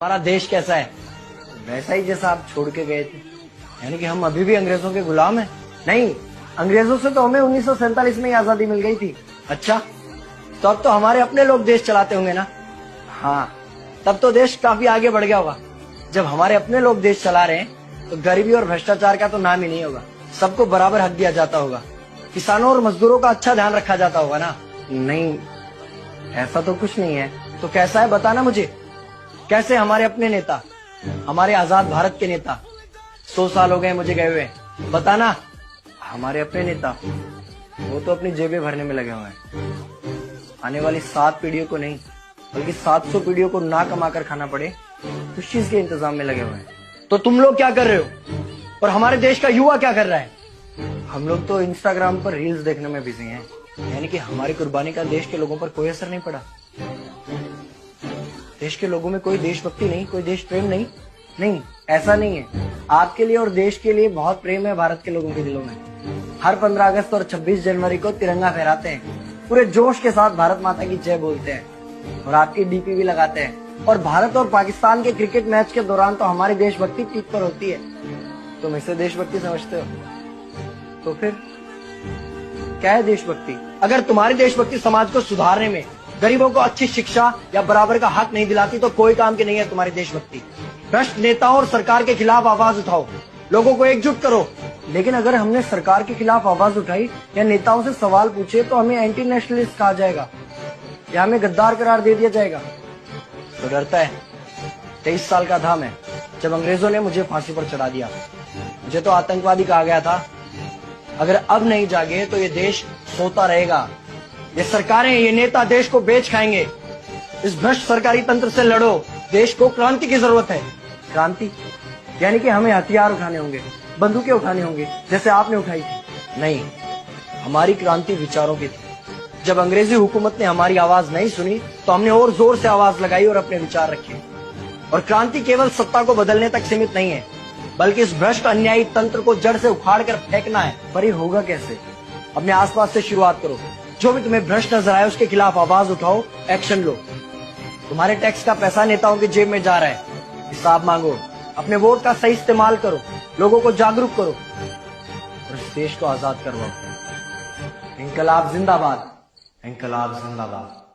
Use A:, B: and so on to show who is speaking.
A: हमारा देश कैसा है? वैसा ही जैसा आप छोड़ के गए थे। यानी कि हम अभी भी अंग्रेजों के गुलाम हैं? नहीं, अंग्रेजों से तो हमें 1947 में ही आजादी मिल गई थी। अच्छा, तो अब तो हमारे अपने लोग देश चलाते होंगे ना? हाँ, तब तो देश काफी आगे बढ़ गया होगा। जब हमारे अपने लोग देश चला रहे हैं तो गरीबी और भ्रष्टाचार का तो नाम ही नहीं होगा। सबको बराबर हक दिया जाता होगा, किसानों और मजदूरों का अच्छा ध्यान रखा जाता होगा ना? नहीं, ऐसा तो कुछ नहीं है। तो कैसा है बताना मुझे। कैसे हमारे अपने नेता, हमारे आजाद भारत के नेता, 100 साल हो गए मुझे गए हुए, बताना। हमारे अपने नेता वो तो अपनी जेबें भरने में लगे हुए हैं। आने वाली 7 पीढ़ियों को नहीं बल्कि 700 पीढ़ियों को ना कमा कर खाना पड़े उस चीज के इंतजाम में लगे हुए हैं। तो तुम लोग क्या कर रहे हो और हमारे देश का युवा क्या कर रहा है? हम लोग तो इंस्टाग्राम पर रील्स देखने में बिजी हैं। यानी कि हमारी कुर्बानी का देश के लोगों पर कोई असर नहीं पड़ा। देश के लोगों में कोई देशभक्ति नहीं, कोई देश प्रेम नहीं। नहीं, ऐसा नहीं है। आपके लिए और देश के लिए बहुत प्रेम है भारत के लोगों के दिलों में। हर 15 अगस्त और 26 जनवरी को तिरंगा फहराते हैं, पूरे जोश के साथ भारत माता की जय बोलते हैं और आपकी डीपी भी लगाते हैं। और भारत और पाकिस्तान के क्रिकेट मैच के दौरान तो हमारी देशभक्ति पीक पर होती है। तुम इसे देशभक्ति समझते हो? तो फिर क्या है देशभक्ति? अगर तुम्हारी देशभक्ति समाज को सुधारने में, गरीबों को अच्छी शिक्षा या बराबर का हक नहीं दिलाती तो कोई काम की नहीं है तुम्हारी देशभक्ति। भ्रष्ट नेताओं और सरकार के खिलाफ आवाज उठाओ, लोगों को एकजुट करो। लेकिन अगर हमने सरकार के खिलाफ आवाज उठाई या नेताओं से सवाल पूछे तो हमें एंटी नेशनलिस्ट कहा जाएगा या हमें गद्दार करार दे दिया जाएगा। तो डरता है। 23 साल का था मैं जब अंग्रेजों ने मुझे फांसी पर चढ़ा दिया। मुझे तो आतंकवादी कहा गया था। अगर अब नहीं जागे तो ये देश सोता रहेगा। ये सरकारें, ये नेता देश को बेच खाएंगे। इस भ्रष्ट सरकारी तंत्र से लड़ो। देश को क्रांति की जरूरत है। क्रांति यानी कि हमें हथियार उठाने होंगे, बंदूकें उठानी होंगी जैसे आपने उठाई थी। नहीं, हमारी क्रांति विचारों की थी। जब अंग्रेजी हुकूमत ने हमारी आवाज नहीं सुनी तो हमने और जोर से आवाज लगाई और अपने विचार रखे। और क्रांति केवल सत्ता को बदलने तक सीमित नहीं है, बल्कि इस भ्रष्ट अन्यायी तंत्र को जड़ से उखाड़ कर फेंकना है। पर ये होगा कैसे? अपने आसपास से शुरुआत करो। जो भी तुम्हें भ्रष्ट नजर आए उसके खिलाफ आवाज उठाओ, एक्शन लो। तुम्हारे टैक्स का पैसा नेताओं की जेब में जा रहा है, हिसाब मांगो। अपने वोट का सही इस्तेमाल करो, लोगों को जागरूक करो और इस देश को आजाद करवाओ। इंकलाब जिंदाबाद, इंकलाब जिंदाबाद।